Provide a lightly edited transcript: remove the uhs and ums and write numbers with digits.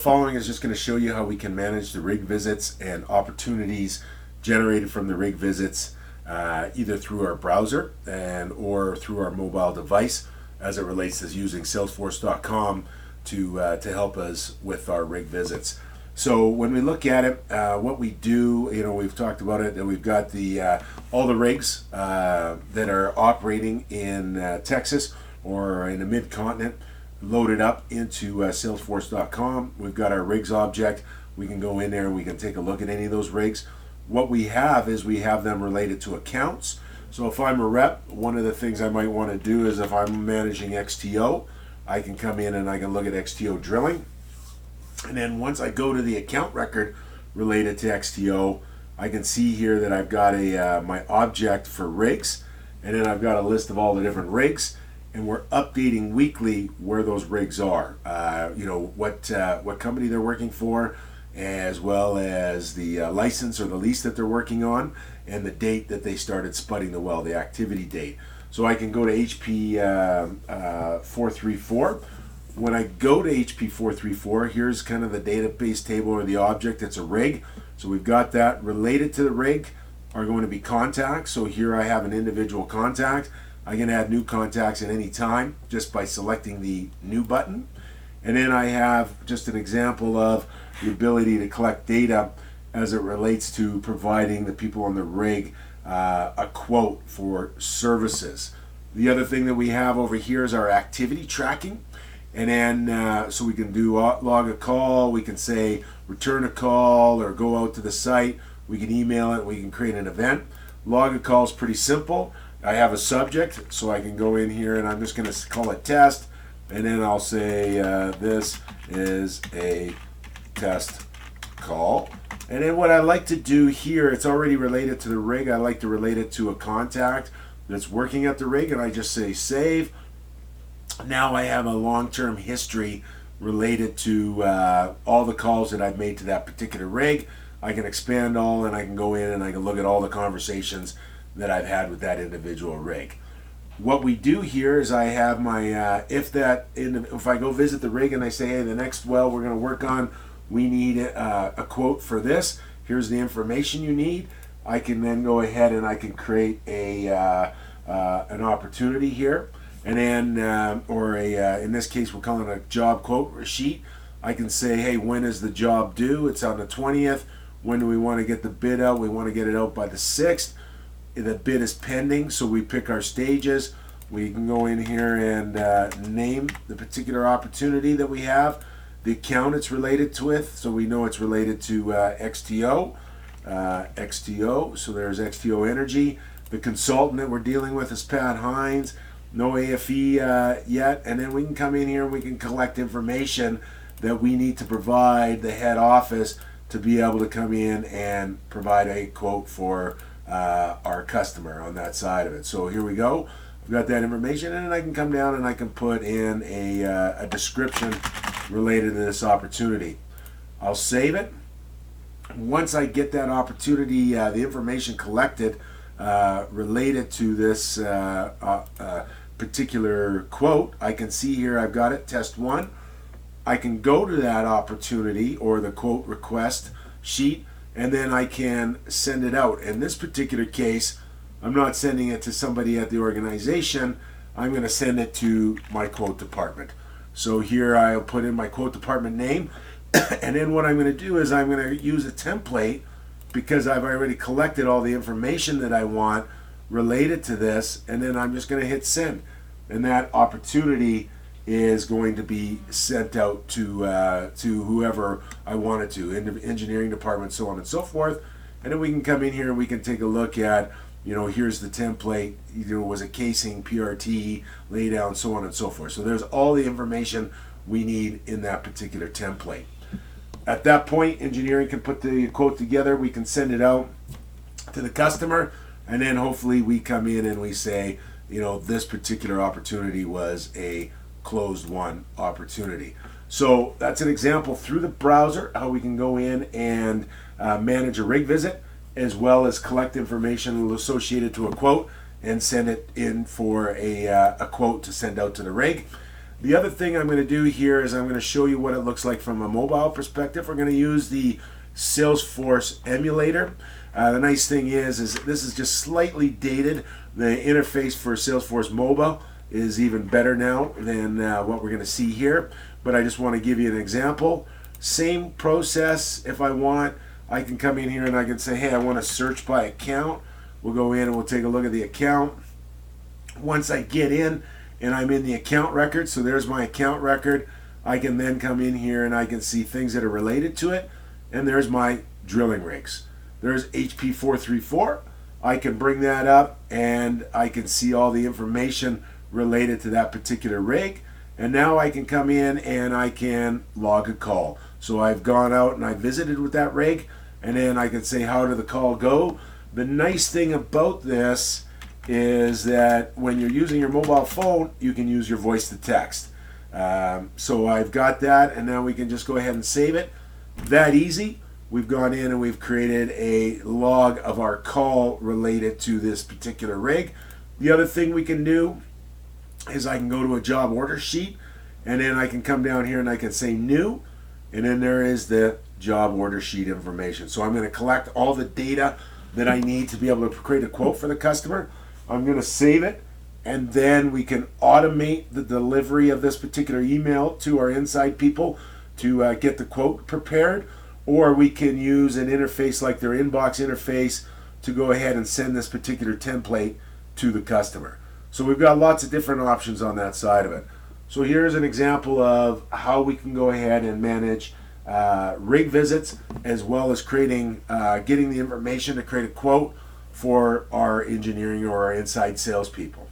Following is just going to show you how we can manage the rig visits and opportunities generated from the rig visits either through our browser or through our mobile device as it relates to using Salesforce.com to help us with our rig visits. So when we look at it, what we do, we've talked about it, and we've got all the rigs that are operating in Texas or in the mid-continent loaded up into Salesforce.com. We've got our rigs object. We can go in there and we can take a look at any of those rigs. What we have is we have them related to accounts. So if I'm a rep, one of the things I might want to do is if I'm managing XTO, I can come in and I can look at XTO drilling. And then once I go to the account record related to XTO, I can see here that I've got my object for rigs, and then I've got a list of all the different rigs, and we're updating weekly where those rigs are. What company they're working for, as well as the license or the lease that they're working on, and the date that they started spudding the well, the activity date. So I can go to HP 434. When I go to HP 434, here's kind of the database table or the object. It's a rig. So we've got that. Related to the rig are going to be contacts. So here I have an individual contact. I can add new contacts at any time just by selecting the new button. And then I have just an example of the ability to collect data as it relates to providing the people on the rig a quote for services. The other thing that we have over here is our activity tracking. And then so we can do log a call, we can say return a call or go out to the site, we can email it, we can create an event. Log a call is pretty simple. I have a subject, so I can go in here and I'm just going to call it test, and then I'll say this is a test call. And then what I like to do here, it's already related to the rig. I like to relate it to a contact that's working at the rig, and I just say save. Now I have a long-term history related to all the calls that I've made to that particular rig. I can expand all, and I can go in and I can look at all the conversations that I've had with that individual rig. What we do here is I have my if I go visit the rig and I say, hey, the next well we're going to work on, we need a quote for this. Here's the information you need. I can then go ahead and I can create an opportunity here. And then, in this case, we're calling it a job quote or sheet. I can say, hey, when is the job due? It's on the 20th. When do we want to get the bid out? We want to get it out by the 6th. The bid is pending, so we pick our stages. We can go in here and name the particular opportunity that we have, the account it's related to with, so we know it's related to XTO. So there's XTO Energy. The consultant that we're dealing with is Pat Hines. No AFE yet, and then we can come in here and we can collect information that we need to provide the head office to be able to come in and provide a quote for our customer on that side of it. So here we go. I've got that information, and then I can come down and I can put in a description related to this opportunity. I'll save it. Once I get that opportunity, the information collected related to this particular quote, I can see here I've got it, test 1. I can go to that opportunity or the quote request sheet, and then I can send it out. In this particular case, I'm not sending it to somebody at the organization. I'm going to send it to my quote department. So here I'll put in my quote department name, and then what I'm going to do is I'm going to use a template because I've already collected all the information that I want related to this, and then I'm just going to hit send, and that opportunity is going to be sent out to whoever I want it to, in the engineering department, so on and so forth. And then we can come in here and we can take a look at, here's the template, was a casing, PRT, laydown, so on and so forth. So there's all the information we need in that particular template. At that point, engineering can put the quote together, we can send it out to the customer, and then hopefully we come in and we say, this particular opportunity was a closed won opportunity. So that's an example through the browser how we can go in and manage a rig visit, as well as collect information associated to a quote and send it in for a quote to send out to the rig. The other thing I'm going to do here is I'm going to show you what it looks like from a mobile perspective. We're going to use the Salesforce emulator. The nice thing is this is just slightly dated. The interface for Salesforce Mobile is even better now than what we're going to see here. But I just want to give you an example. Same process. If I want, I can come in here and I can say, hey, I want to search by account. We'll go in and we'll take a look at the account. Once I get in and I'm in the account record, so there's my account record, I can then come in here and I can see things that are related to it. And there's my drilling rigs. There's HP 434. I can bring that up and I can see all the information related to that particular rig. And now I can come in and I can log a call. So I've gone out and I visited with that rig, and then I can say, how did the call go? The nice thing about this is that when you're using your mobile phone, you can use your voice to text. So I've got that, and now we can just go ahead and save it. That easy. We've gone in and we've created a log of our call related to this particular rig. The other thing we can do is I can go to a job order sheet, and then I can come down here and I can say new, and then there is the job order sheet information. So I'm going to collect all the data that I need to be able to create a quote for the customer. I'm going to save it, and then we can automate the delivery of this particular email to our inside people to get the quote prepared, or we can use an interface like their inbox interface to go ahead and send this particular template to the customer. So we've got lots of different options on that side of it. So here's an example of how we can go ahead and manage rig visits, as well as creating, getting the information to create a quote for our engineering or our inside salespeople.